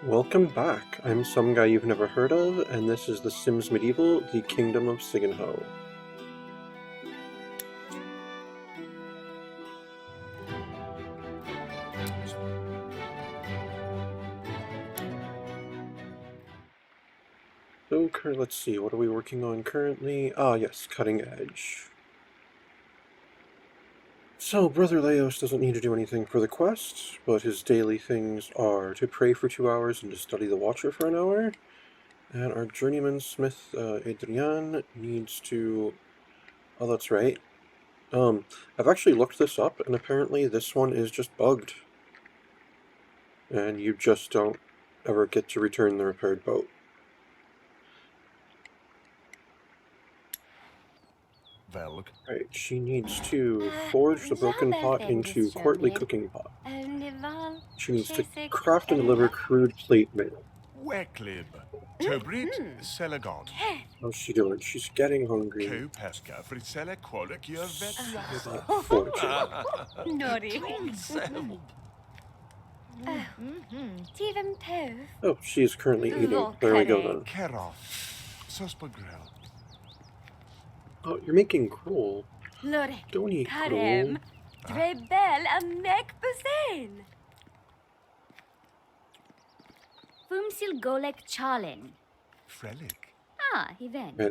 Welcome back. I'm some guy you've never heard of, and this is The Sims Medieval, The Kingdom of Sigenho. So, let's see, what are we working on currently? Ah, yes, Cutting Edge. So, Brother Leos doesn't need to do anything for the quest, but his daily things are to pray for 2 hours and to study the Watcher for an hour. And our journeyman smith, Adrian, needs to... Oh, that's right. I've actually looked this up, and apparently this one is just bugged. And you just don't ever get to return the repaired boat. Right, she needs to forge the broken pot into courtly cooking pot. She needs to craft and deliver crude plate mail. How's she doing? She's getting hungry. Fortune. Oh, she is currently eating. There we go then. Oh, you're making gruel. Don't eat gruel. Right,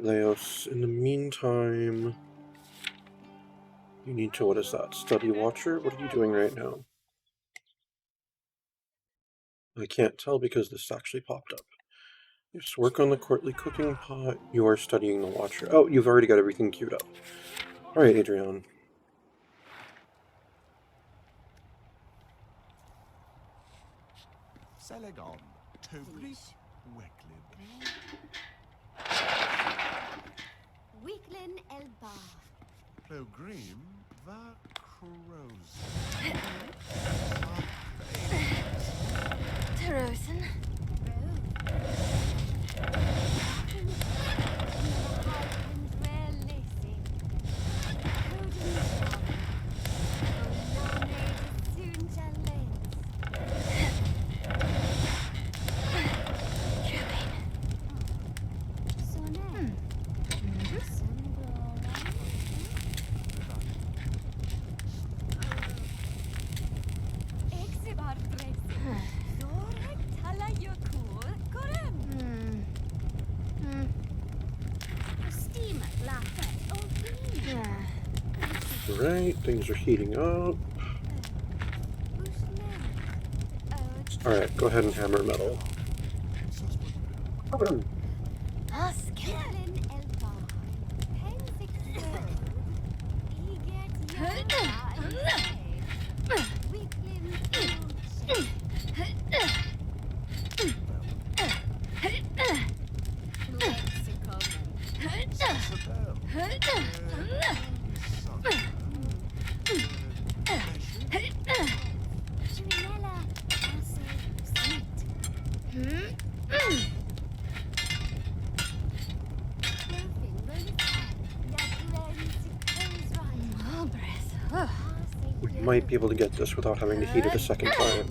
Leos, in the meantime, you need to, what is that? Study Watcher? What are you doing right now? I can't tell because this actually popped up. Yes, work on the courtly cooking pot. You are studying the Watcher. Oh, you've already got everything queued up. Alright, Adrian. Selegon, Tobris, Weeklin Elba. Plogrim va Crows. Terosen. Alright, things are heating up. Alright, go ahead and hammer metal. We might be able to get this without having to heat it a second time.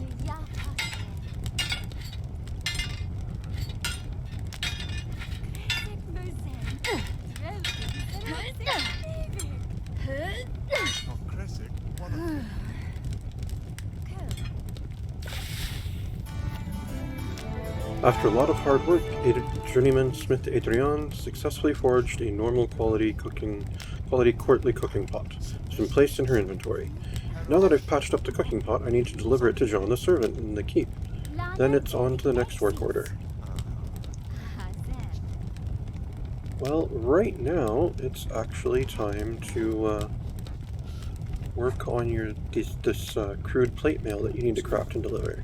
After a lot of hard work, journeyman smith Adrian successfully forged a normal quality courtly cooking pot. It's been placed in her inventory. Now that I've patched up the cooking pot, I need to deliver it to John the servant in the keep. Then it's on to the next work order. Well, right now, it's actually time to work on this crude plate mail that you need to craft and deliver.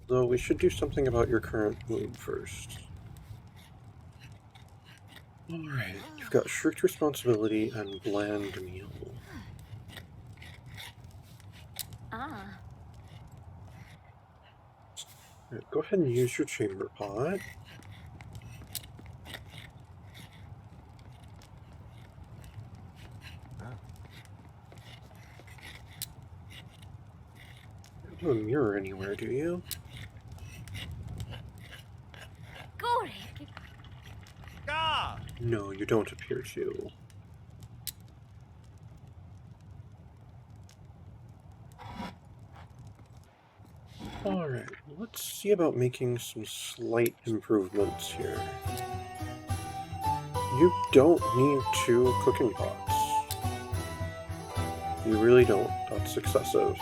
Though we should do something about your current mood first. Alright, you've got strict responsibility and bland meal. Right, go ahead and use your chamber pot. have a mirror anywhere, do you? Gorik! Ah! No, you don't appear to. Alright, let's see about making some slight improvements here. You don't need 2 cooking pots. You really don't. That's excessive.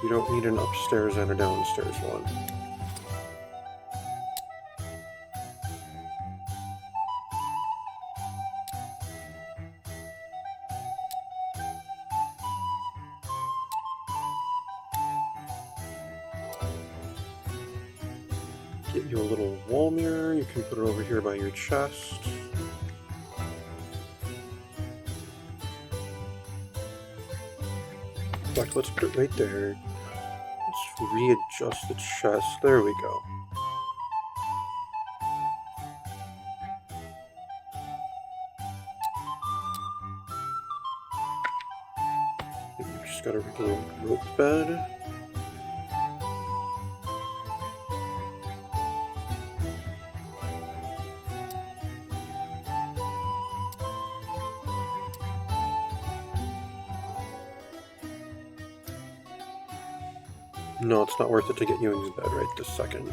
You don't need an upstairs and a downstairs one. Get you a little wall mirror. You can put it over here by your chest. In fact, let's put it right there. Let's readjust the chest. There we go. And you just got a regular rope bed. No, it's not worth it to get you into bed right this second.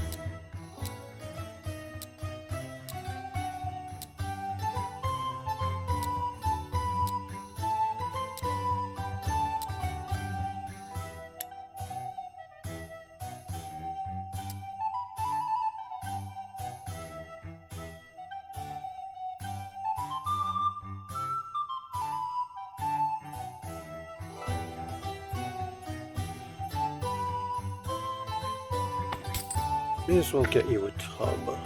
May as well get you a tub.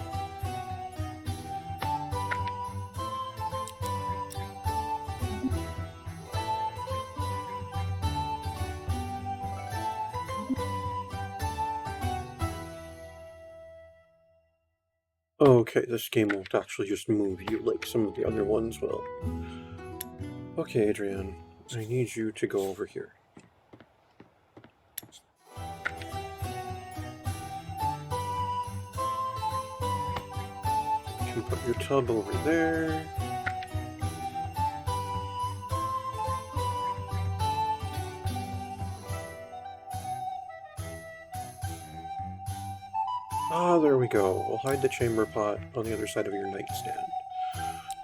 Okay, this game won't actually just move you like some of the other ones will. Okay, Adrian, I need you to go over here. You can put your tub over there. Ah, there we go. We'll hide the chamber pot on the other side of your nightstand.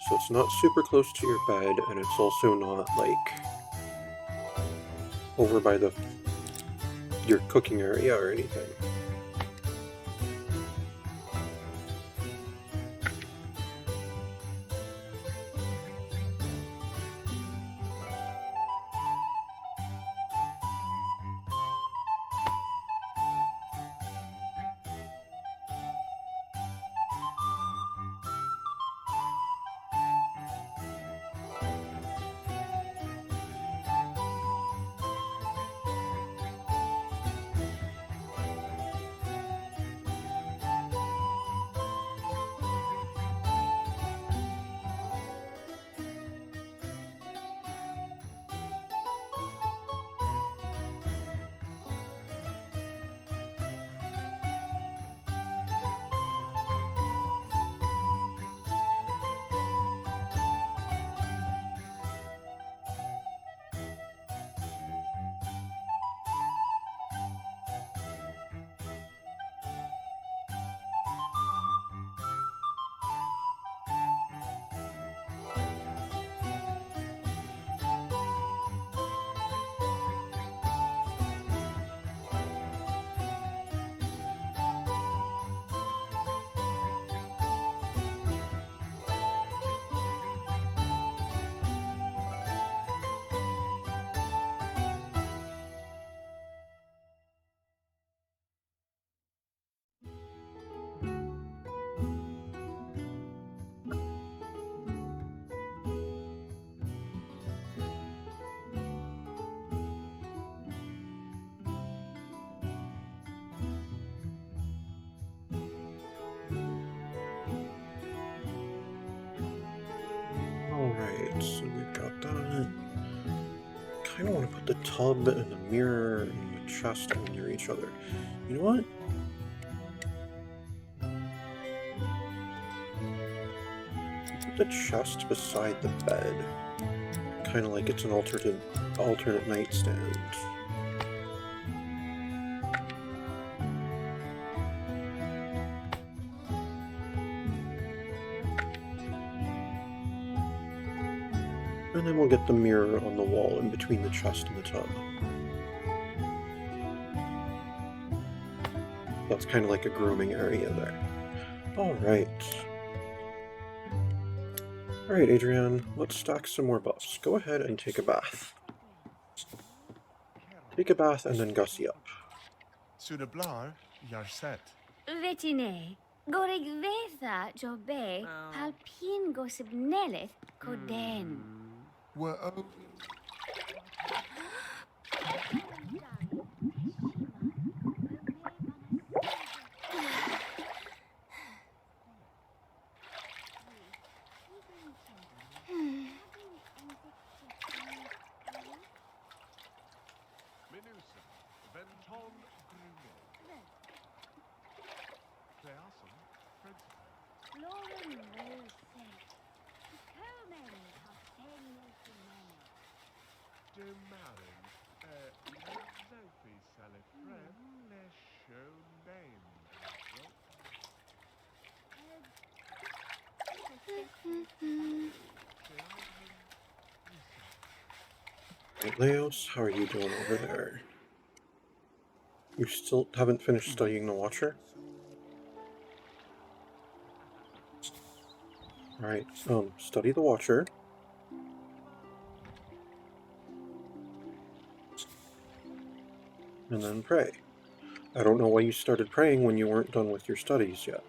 So it's not super close to your bed, and it's also not, like, over by your cooking area or anything. Alright, so we've got that. I kind of want to put the tub and the mirror in chest and near each other. You know what? Put the chest beside the bed. Kind of like it's an alternate nightstand. And then we'll get the mirror on the wall in between the chest and the tub. That's kind of like a grooming area there. Alright. Alright, Adrian, let's stack some more buffs. Go ahead and take a bath. Take a bath and then gussy up. Sunablar, Yarset. Vetine, gorig vetha jobe, palpin gosibnelith koden. Were Menusa, Venton Grunet. Cleason, Principal. Lauren Wilson, Coleman, Hossein Domarin, Sophie Salifren, Les Shonain. Hey, Leos, how are you doing over there? You still haven't finished studying the Watcher? Alright, study the Watcher. And then pray. I don't know why you started praying when you weren't done with your studies yet.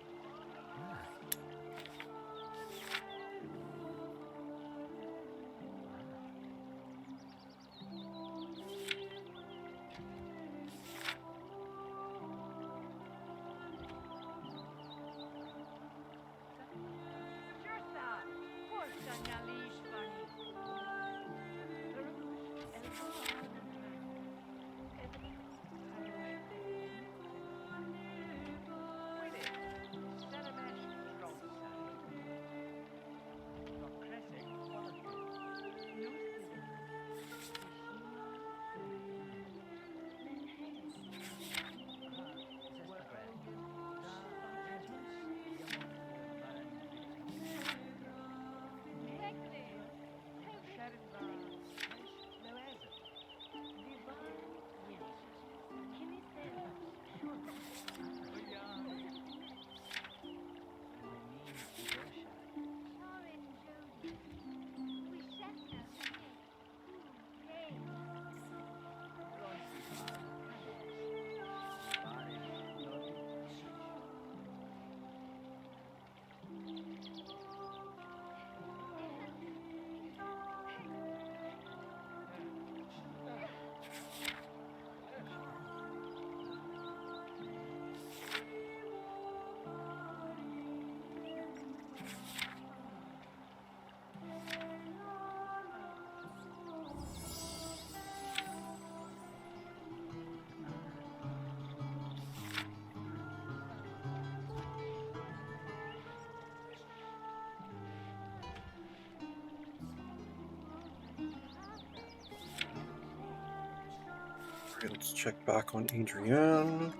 Alright, let's check back on Adrienne.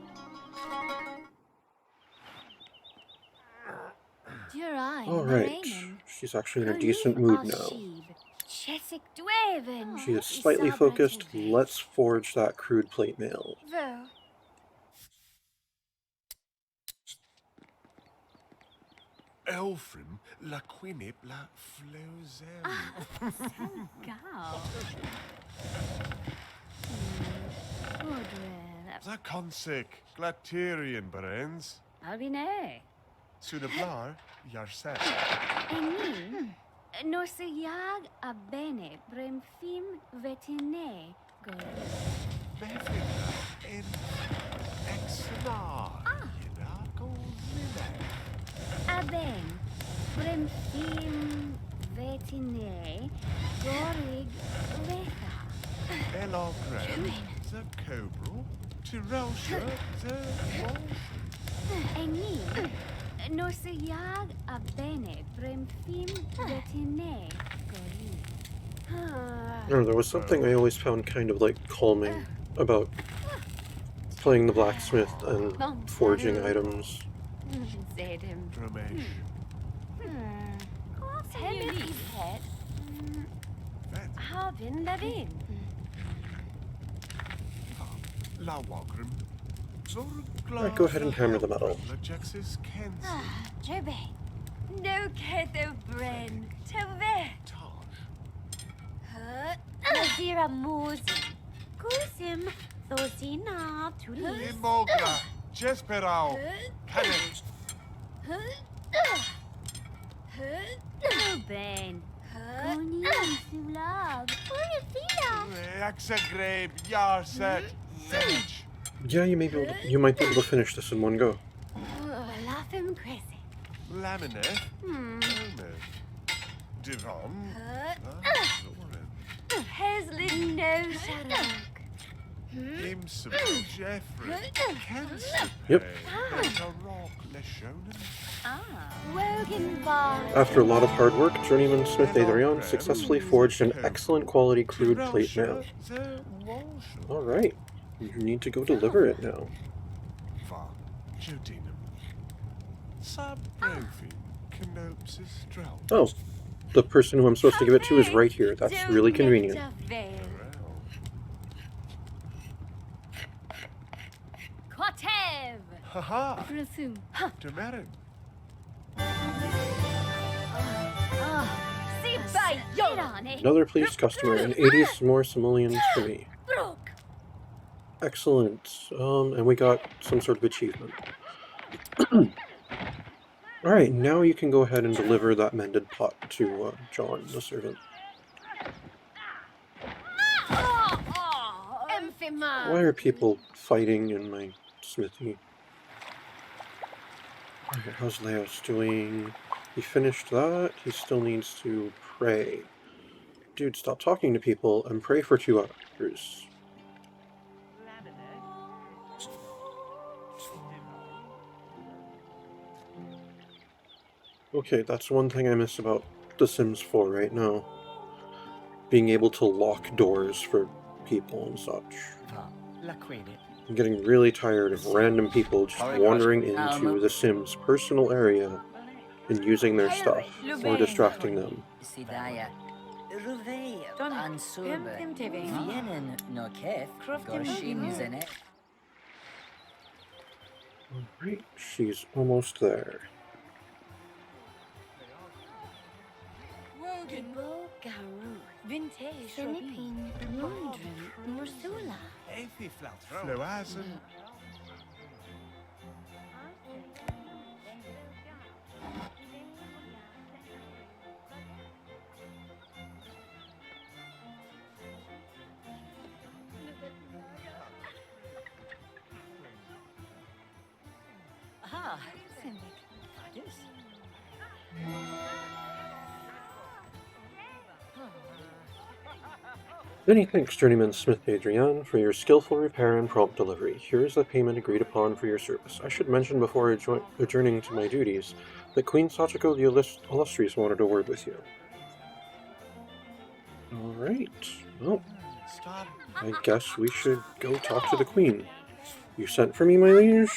Alright, she's actually in a decent mood now. She is slightly focused. Let's forge that crude plate mail. Elfrim, la quinip, la flozem. La consic, glaterian berens. Albine. Sunablar, Yarset. Enin, noseyag a bene bremfim vetine go. Mevina in exnar. Yinago zine. Aben bremfim vetine gorig vetha. Elogren, The Cobra, Tirosha, the Enni, Norse jag a bene brem fim vetine gori. Oh, there was something I always found kind of like calming about playing the blacksmith and forging items. Zedem. Ramesh. Henry pet. Vet. Havin lavin. La Wagram. Alright, go ahead and hammer the metal. Lajexis Kensi. Jobe. No keto bren. Tove. Taj. Nazira Mosi. Kusim. Thosina. Tuli. Imogra. Jesperau. Cadet. Ben. Goni Sulab. Axagreb. Yarset. Zedge. Yeah, you might be able to finish this in one go. Lafim crazy. Laminate. Laminate. Divan. Heslin no shadow. Imsable Jeffrey. Cancer. Yep. Rock Leshonen. Wogan bar. After a lot of hard work, Journeyman Smith Adrian successfully forged an excellent quality crude plate mail. Alright, you need to go deliver it now. Va. Jodinum. Subrofi. Canopsis Drell. Oh, the person who I'm supposed to give it to is right here. That's really convenient. Quatev. Haha. Rasum. Demerin. See by Yorane. Another pleased customer and 80 more simoleons for me. Brook. Excellent. And we got some sort of achievement. Alright, now you can go ahead and deliver that mended pot to John, the servant. Why are people fighting in my smithy? Okay, how's Leos doing? He finished that. He still needs to pray. Dude, stop talking to people and pray for 2 hours. Okay, that's one thing I miss about The Sims 4 right now. Being able to lock doors for people and such. I'm getting really tired of random people just wandering into the Sims' personal area and using their stuff or distracting them. Alright, she's almost there. Vintage. Philippine. Lundrum. Mursula. Floazen. Many thanks, Journeyman Smith Adrian, for your skillful repair and prompt delivery. Here is the payment agreed upon for your service. I should mention before adjourning to my duties that Queen Sachiko the Illustrious wanted a word with you. Alright, well, I guess we should go talk to the Queen. You sent for me, my liege?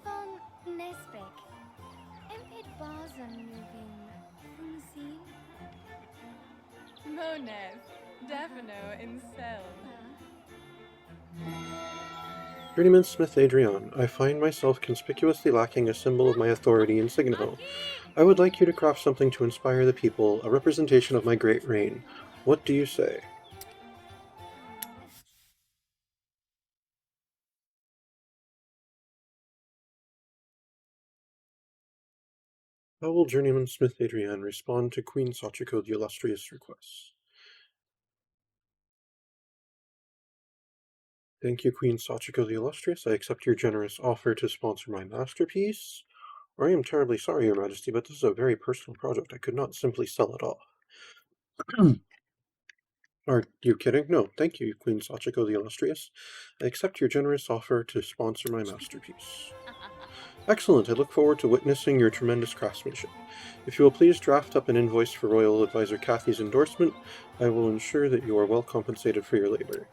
Von Nesbeck. Emped Basen moving. Unsi. Monev, Defino in Cell. Journeyman Smith Adrian, I find myself conspicuously lacking a symbol of my authority in Signo. I would like you to craft something to inspire the people, a representation of my great reign. What do you say? How will Journeyman Smith Adrian respond to Queen Sachiko the Illustrious' request? Thank you, Queen Sachiko the Illustrious. I accept your generous offer to sponsor my masterpiece. I am terribly sorry, Your Majesty, but this is a very personal project. I could not simply sell it off. Are you kidding? No, thank you, Queen Sachiko the Illustrious. I accept your generous offer to sponsor my masterpiece. Excellent. I look forward to witnessing your tremendous craftsmanship. If you will please draft up an invoice for Royal Advisor Kathy's endorsement, I will ensure that you are well compensated for your labor.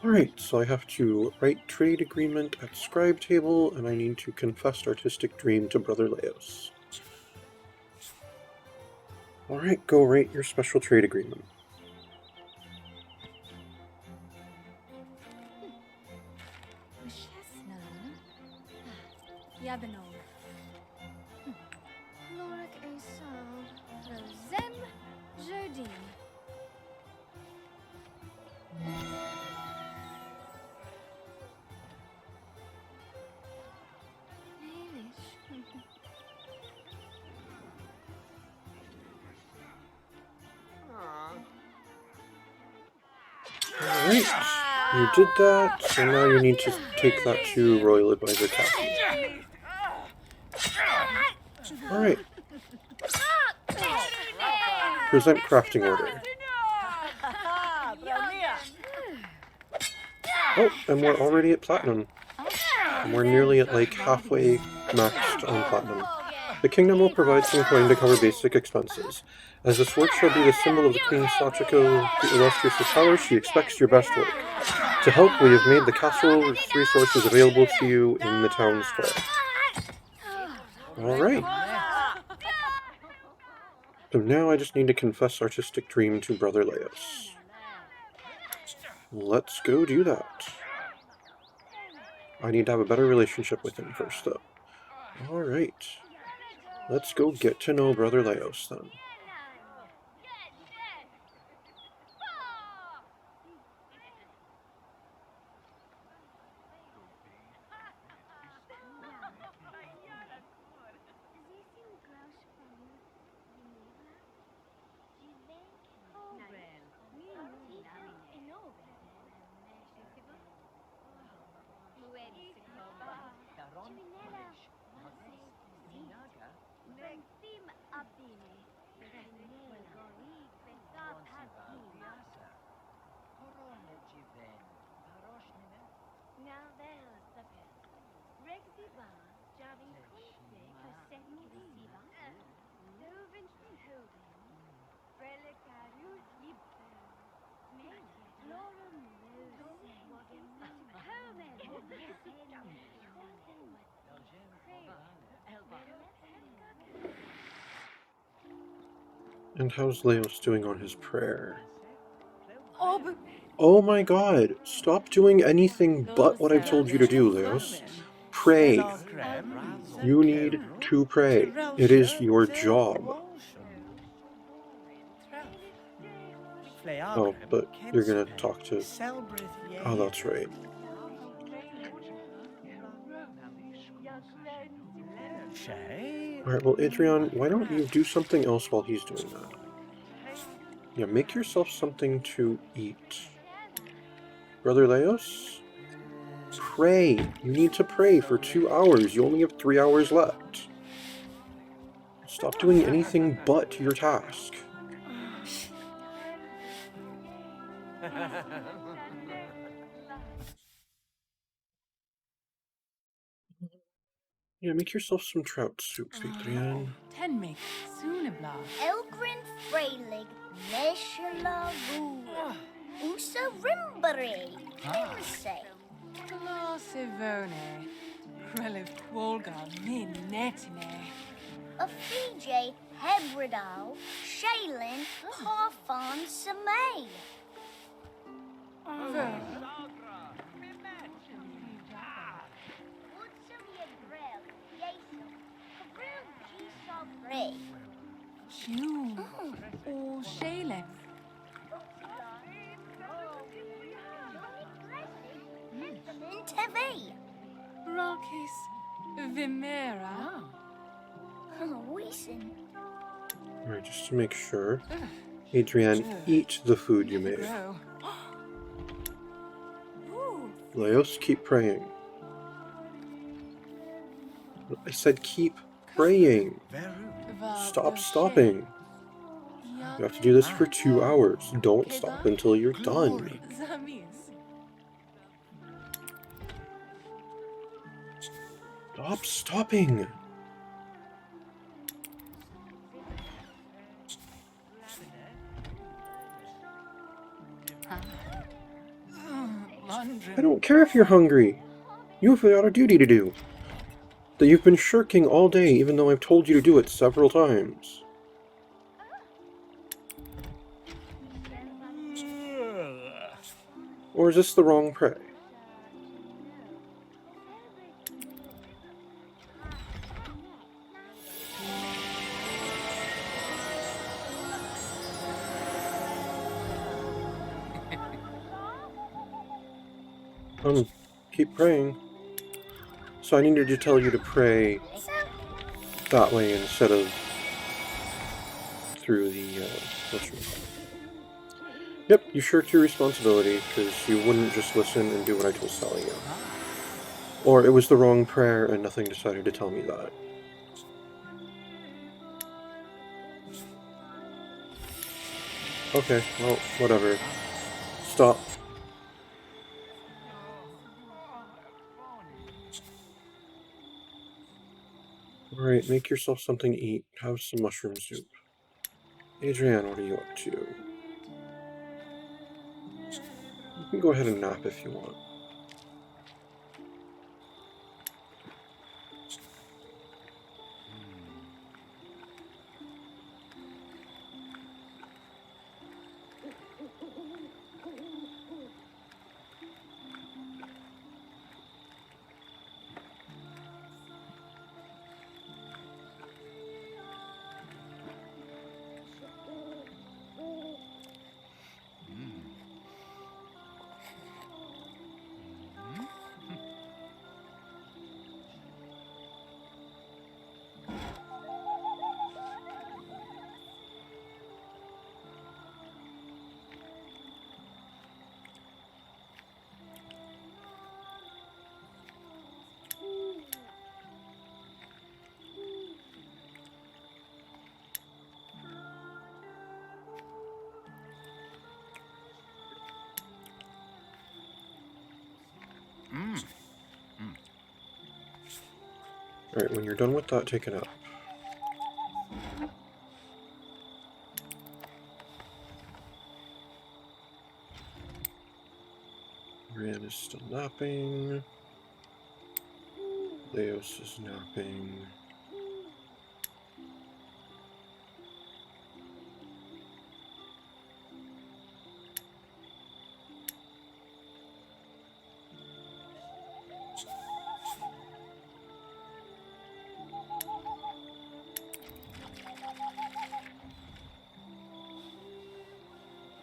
Alright, so I have to write trade agreement at scribe table, and I need to confess artistic dream to Brother Leos. Alright, go write your special trade agreement. Yabenov. Lorik Esau. Rosem Jodin. Alright, you did that, so now you need to take that to Royal Advisor Kathy. Alright. Present crafting order. Oh, and we're already at platinum. And we're nearly at like halfway maxed on platinum. The kingdom will provide some coin to cover basic expenses. As this work shall be the symbol of the Queen Sachiko the Illustrious' power, she expects your best work. To help, we have made the castle resources available to you in the town square. Alright. So now I just need to confess artistic dream to Brother Leos. Let's go do that. I need to have a better relationship with him first, though. Alright. Let's go get to know Brother Leos, then. And how's Leos doing on his prayer? Oh my god! Stop doing anything but what I've told you to do, Leos. Pray. You need to pray. It is your job. Oh, but you're gonna talk to... Oh, that's right. Alright, well, Adrian, why don't you do something else while he's doing that? Yeah, make yourself something to eat. Brother Leos? Pray! You need to pray for 2 hours. You only have 3 hours left. Stop doing anything but your task. Yeah, make yourself some trout soup, Adrian. Ten make Sunabla. Elgrin Freylig Neshla Rue. Usa Rimbere. Nimse. Glasivone. Reliv Quolga min netine. Afije Hebridal. Shaylin Parfan Samay. June. Or Shaylin. TV. Rakis Vimera. Weason. Alright, just to make sure. Adrian, eat the food you Never made. grow. Ooh. Leos, keep praying. I said keep praying. Veru. Stop stopping. You have to do this for 2 hours. Don't stop until you're done. Glory. Zamis. Stop stopping. I don't care if you're hungry. You have got a duty to do. That you've been shirking all day, even though I've told you to do it several times. Or is this the wrong prey? Keep praying. So I needed to tell you to pray that way instead of through the, whatchamacallit. Yep, you shirked your responsibility because you wouldn't just listen and do what I was telling you. Or it was the wrong prayer and nothing decided to tell me that. Okay, well, whatever. Stop. Alright, make yourself something to eat. Have some mushroom soup. Adrian, what are you up to? You can go ahead and nap if you want. Alright, when you're done with that, take it out. Brian is still napping. Leos is napping.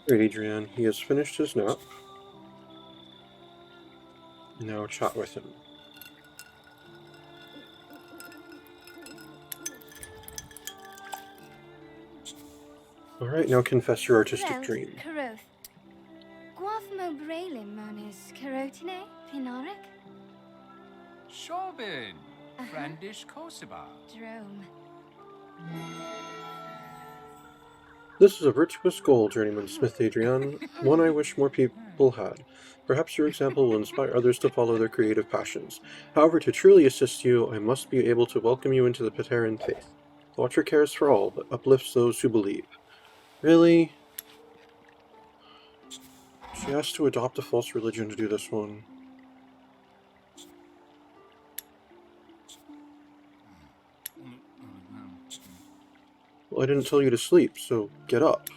Great, Adrian. He has finished his nap. Now chat with him. Alright, now confess your artistic dream. Caroth. Guaf mo brailin monis carotine pinaric? Shorbin, Frandish Kosiba. Drome. This is a virtuous goal, Journeyman Smith Adrian, one I wish more people had. Perhaps your example will inspire others to follow their creative passions. However, to truly assist you, I must be able to welcome you into the Peteran faith. The Watcher cares for all, but uplifts those who believe. Really? She has to adopt a false religion to do this one. Well, I didn't tell you to sleep, so get up.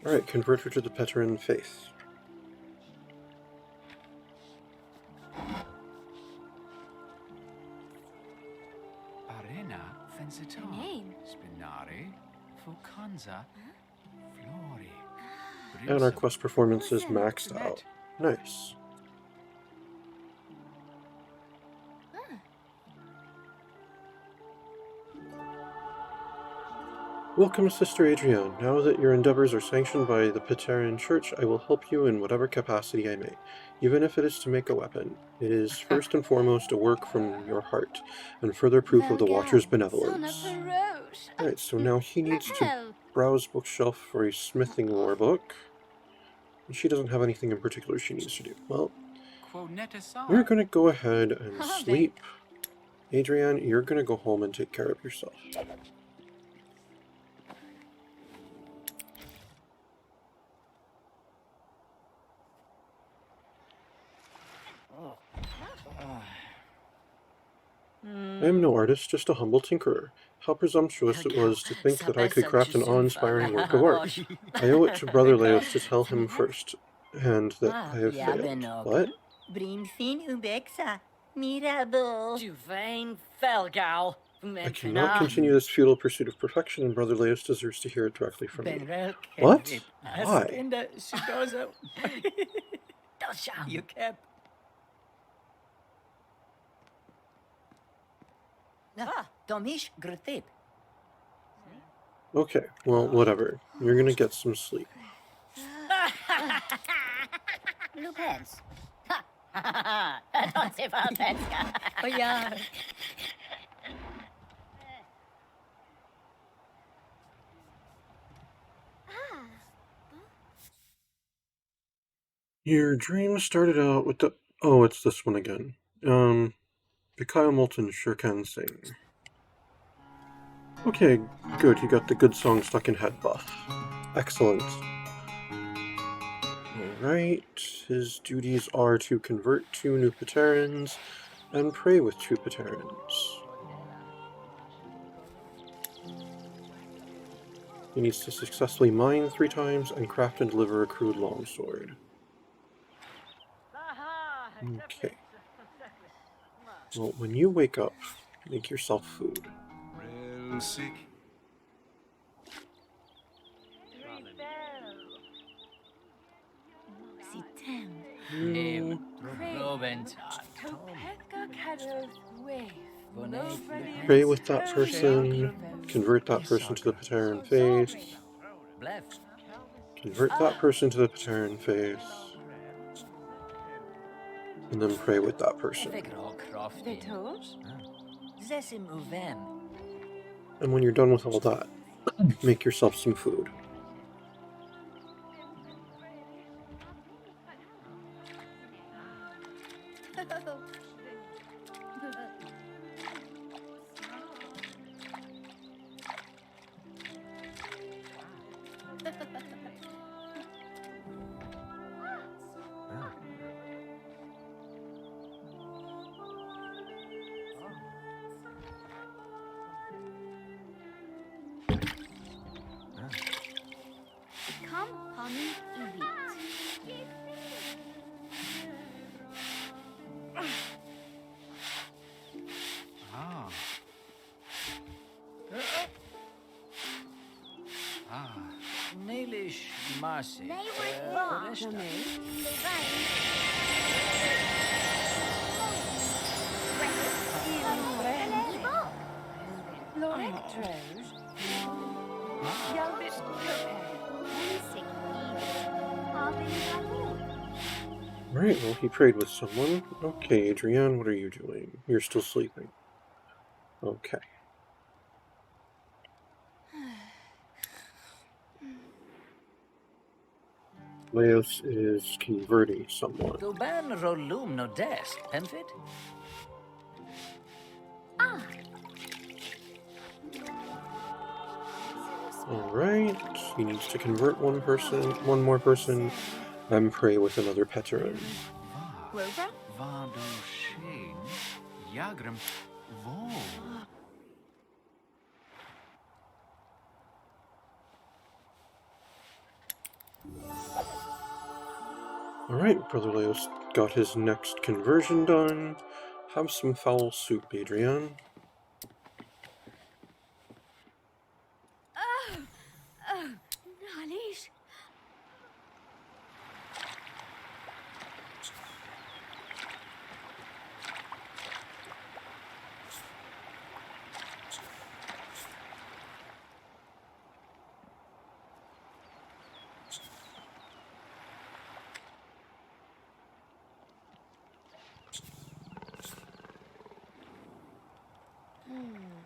Alright, convert her to the Peteran faith. Arena Fensitari. Name? Spinari. Fukanza. Floria. And our quest performance is maxed out. Nice. Welcome, Sister Adrienne. Now that your endeavors are sanctioned by the Peteran Church, I will help you in whatever capacity I may, even if it is to make a weapon. It is first and foremost a work from your heart, and further proof of the Watcher's benevolence. Alright, so now he needs to browse bookshelf for a smithing lore book. And she doesn't have anything in particular she needs to do. Well, you're gonna go ahead and sleep. Adrienne, you're gonna go home and take care of yourself. I am no artist, just a humble tinkerer. How presumptuous it was to think that I could craft an awe-inspiring work of art. I owe it to Brother Leos to tell him first, and that I have failed. What? I cannot continue this futile pursuit of perfection, and Brother Leos deserves to hear it directly from me. What? Why? Okay, well, whatever. You're gonna get some sleep. Lupez. Your dream started out with the... Oh, it's this one again. Mikhail Moulton sure can sing. Okay, good, you got the good song stuck in head buff. Excellent. Alright, his duties are to convert 2 new Peterans and pray with 2 Peterans. He needs to successfully mine 3 times and craft and deliver a crude longsword. Okay. Well, when you wake up, make yourself food. Real sick. Pray with that person, convert that person to the Peteran faith, convert that person to the Peteran faith, and then pray with that person. And when you're done with all that, make yourself some food. Come, honey, eat. Neilish Marcy. They were wrong. Right, well, he prayed with someone. Okay, Adrienne, what are you doing? You're still sleeping. Okay. Leos is converting someone. Goban rolum no dest, Penfit? Alright, he needs to convert one more person, and pray with another Peteran. Vado Shane, Yagram, Vo. Alright, Brother Leos got his next conversion done. Have some foul soup, Adrienne.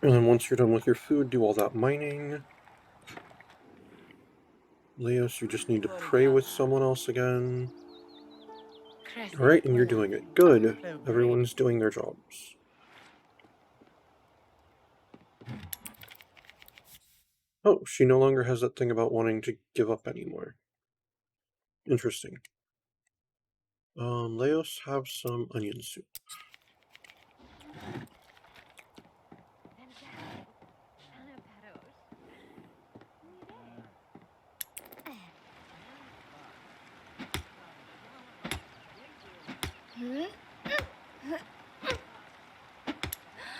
And then once you're done with your food, do all that mining. Leos, you just need to pray with someone else again. Alright, and you're doing it. Good. Everyone's doing their jobs. Oh, she no longer has that thing about wanting to give up anymore. Interesting. Leos, have some onion soup.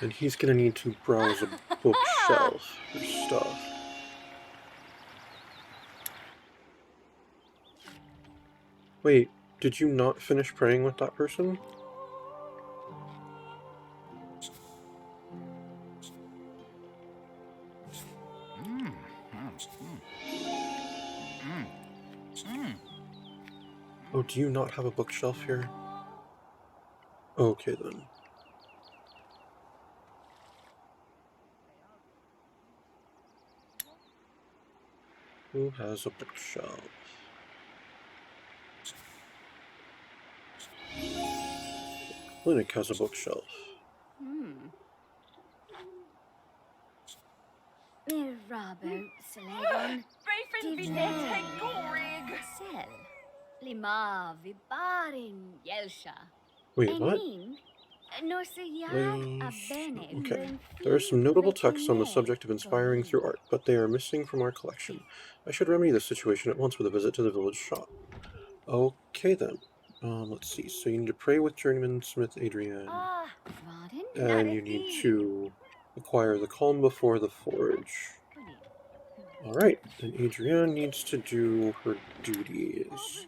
And he's gonna need to browse a bookshelf for stuff. Wait, did you not finish praying with that person? Oh, do you not have a bookshelf here? Okay then. Who has a bookshelf? Clinic has a bookshelf. Mirabo, Selegon. Sel. Lima, Vibarin, Yelsha. Wait, what? Okay. There are some notable texts on the subject of inspiring through art, but they are missing from our collection. I should remedy this situation at once with a visit to the village shop. Okay then. Let's see. So you need to pray with Journeyman Smith Adrian. And you need to acquire the calm before the forge. Alright, then Adrienne needs to do her duties.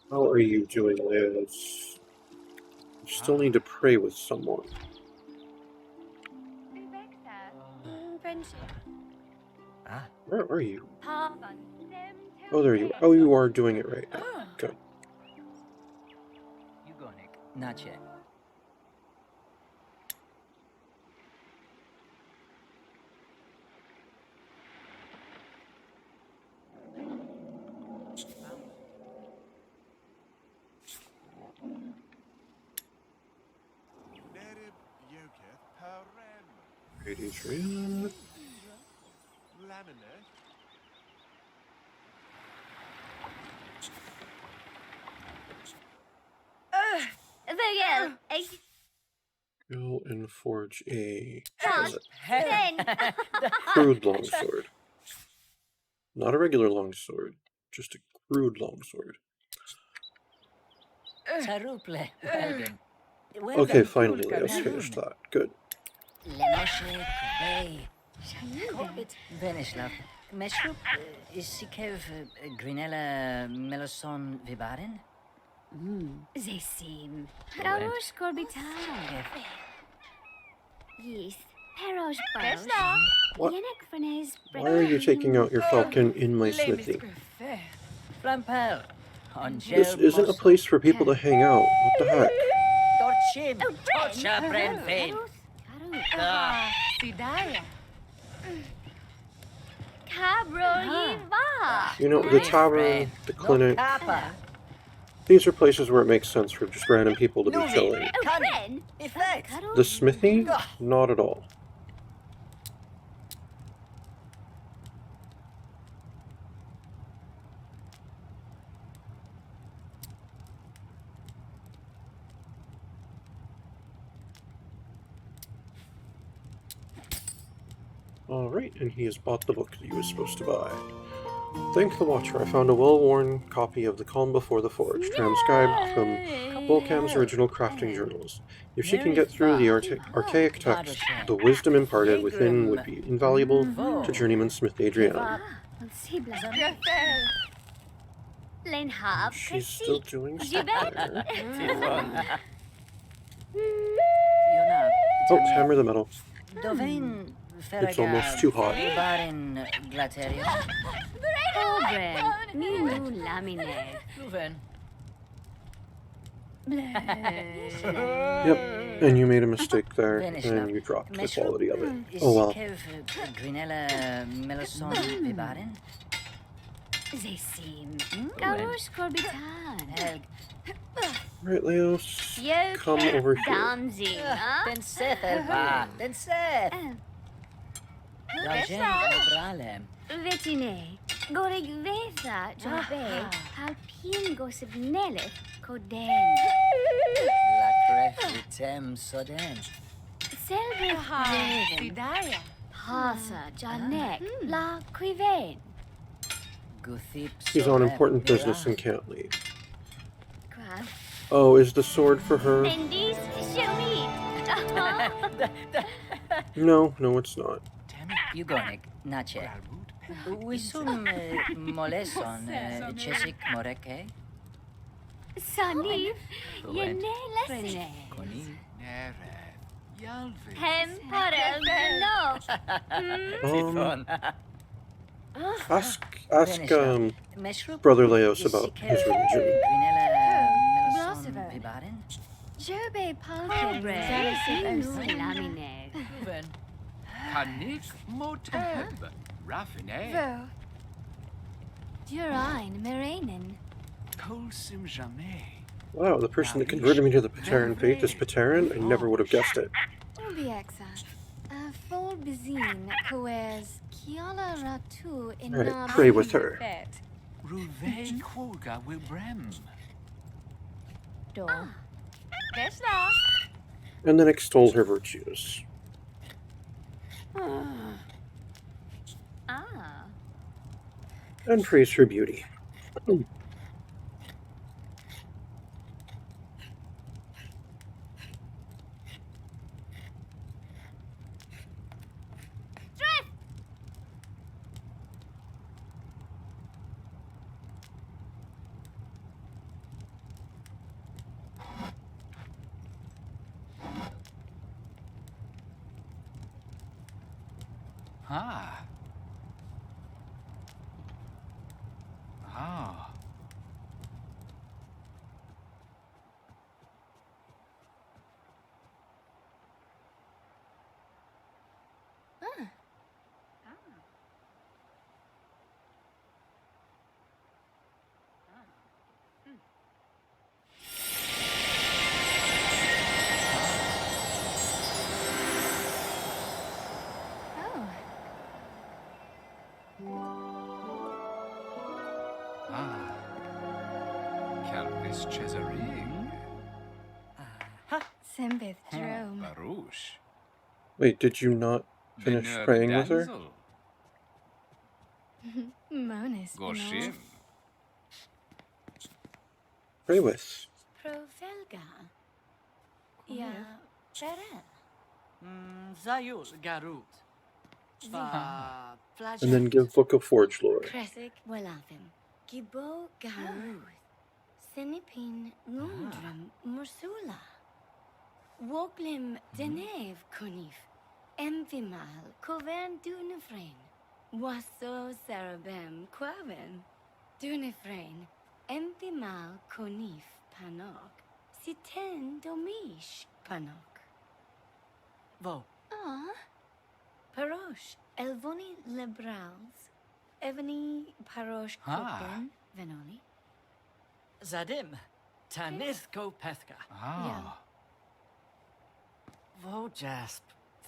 How are you doing, Liz? You still need to pray with someone. Where are you? Oh, there you are. Oh, you are doing it right now. Good. You go, Nick. Not yet. Great, Adrienne. Go and forge a crude longsword. Not a regular longsword, just a crude longsword. Okay, finally, Leos finished that. Good. Venislav, Meshrup, Isikev, Grinella, Meloson, Vibaren? They seem. Garosh Corbitan. Yes. Perosh Barosh. What? Yenek Frenes. Why are you taking out your falcon in my smithy? Flampel. This isn't a place for people to hang out. What the heck? Torchim. Torcha Brenfein. Sidaya. Cabro Yiva. You know, the tavern, the clinic, these are places where it makes sense for just random people to be chilling. The smithy? Not at all. Alright, and he has bought the book that he was supposed to buy. Thank the Watcher, I found a well-worn copy of The Calm Before the Forge, transcribed from Volcam's original crafting journals. If she can get through the archaic text, the wisdom imparted within would be invaluable to Journeyman Smith Adrian. She's still doing stuff there. Oh, hammer the metal. It's almost too hot. Yep, and you made a mistake there, and you dropped the quality of it. Oh well. Isikev Grinella Meloson Vibaren? They seem. Garosh Korbitan. Right, Leos, come over here. Danzig, huh? Den Seth Elpa, Den Seth. Rajen Bralem. Vetine. Gorig Vetha, Jobe. Alpin Gosip Nelith, Koden. La Cref Vitem Soden. Selve Haven. Vidaya. Pasa, Janek, La Quiven. Guthip He's on Sodem important business Viran. and can't leave. Crab. Oh, is the sword for her? Mendes, Shamit. No, it's not. Yugonik, Nache. Wisum Moleson Chesik Moreke. Sanif, Fluent. Yenele. Koni. Nere. Yalvin. Hem Parel no. Ask Meshrup. Brother Leos about his religion. Meloson Vibaren. Jobe Palkebre. Lamine. Kanik Moteb. Raffine. Durine, Meranin. Kolsim Jamais. Wow, the person that converted me to the Peteran faith is Peteran? I never would have guessed it. Ubiexa. Full Bizine, Coes, Kiala Ratu in Alright, pray with her. Ruve Quolga Wibrem. Door. And then extol her virtues. Ah. And praise her beauty. Ah. Ah. Ah. Calvis Cesaring. Sembeth Jerome. Baruch. Wait, did you not finish Benerd praying with her? Damsel. Monis. Goshim. Pray with. Provelga. Ya. Perel. Zayus Garut. And then give Book of Forge Lore. Kresik Welafim. Gibo Garuth. Senipin Gundrum Mursula. Woglim Denev Kunif. Emvimal Koven Dunefrain. Waso Sarabem Quaven. Dunefrain. Emvimal Konif Panok. Siten Domish Panok. Vo. Ah. Parosh. Elvoni Lebrals. Evany Parosh Kopen. Venoni. Zadim. Tanith Ko Pethka. Ah. Vo Jasp.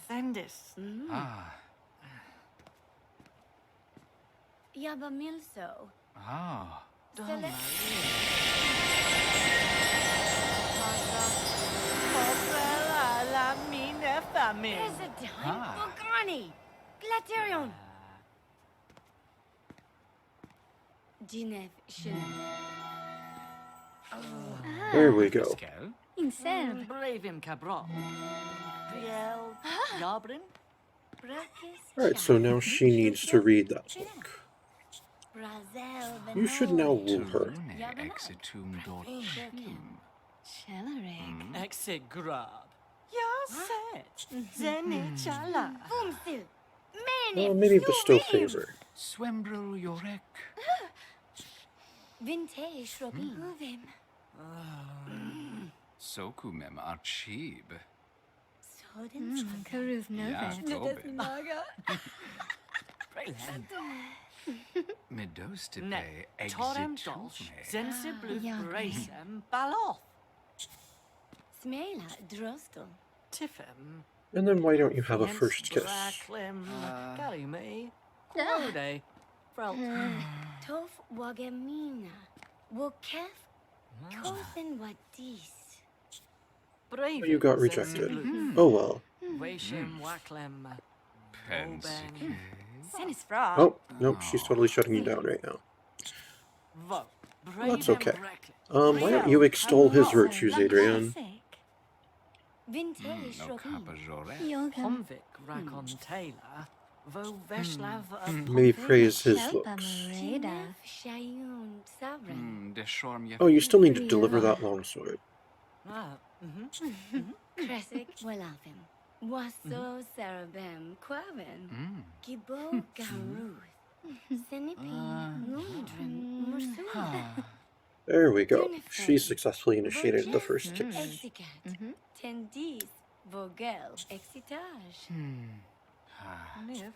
Thendis. Ah. Yaba Milso. Ah. La mine famine. President Ah. Bogani. Glaterion. Ginev Shin. There we go. Pascal. Inserv. Brave him, Cabral. Riel. Yabrin. Brakis. Alright, so now she needs to read that book. Brazel. You should now woo her. Turune exitum dorchim. Chelarig. Exit grab. Yaset. Zeni chala. Bumsil. Well, maybe bestow favor. Swembrel Yorek. Vintage Robin. Move him. Sokumem archib. Soden Karuf Ja, Novet. gobe. Brilliant. Medostipe Ne, Torem Dolch, exitume. Zensiblu ja, Bracem Baloth. Smela Drostel. Tiffem. And then why don't you have a Fiennes first kiss? Bracklem. Uh, Gary me. Quode. Frelt. Tof Wagamina. Wokef. Kofen Wadis. Brave. You got rejected. Oh well. Washim Wacklem. Pensike. Senis Fra. Oh, nope, she's totally shutting you down right now. Vo. That's okay. Why don't you extol his virtues, Adrian? Vintele No Shrobin. kapajore. Yoga. Pomvik Rakon Taylor. Vo Veshlav. Maybe praise his Shelpa looks. Mareda. Kinef Shayun Savran. De shorm Oh, you still need to deliver that longsword. Kresik Walafim. Waso Sarabem Quaven. Gibo Garuth. Senipi Lundrim Mursula. There we go. She successfully initiated the first kiss. Exigat. Tendis Vogel Exitage. Niv.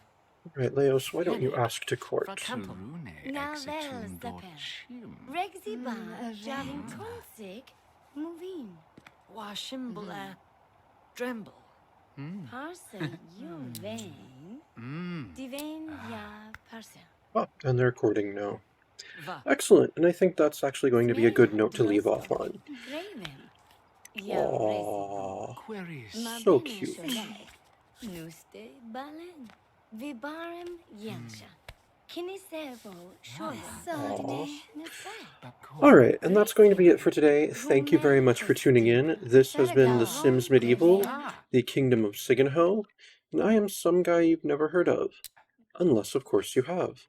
Right, Leos, why don't you ask to court? Fracampo. Surune Now exitum there's the dorchim. Rexiba Javin Tonsik Movin. Washimbla. Dremble. Parsa Yuvain. Divain Ya Parsa. Oh, and they're courting now. Va. Excellent, and I think that's actually going to be a good note to leave off on. Graven. Ya Aww, Queries. so cute. Nuste Balen. Vibarim Yansha. Kinisevo Shoya. Alright, and that's going to be it for today. Thank you very much for tuning in. This has been The Sims Medieval, the Kingdom of Sigenho, and I am some guy you've never heard of. Unless, of course, you have.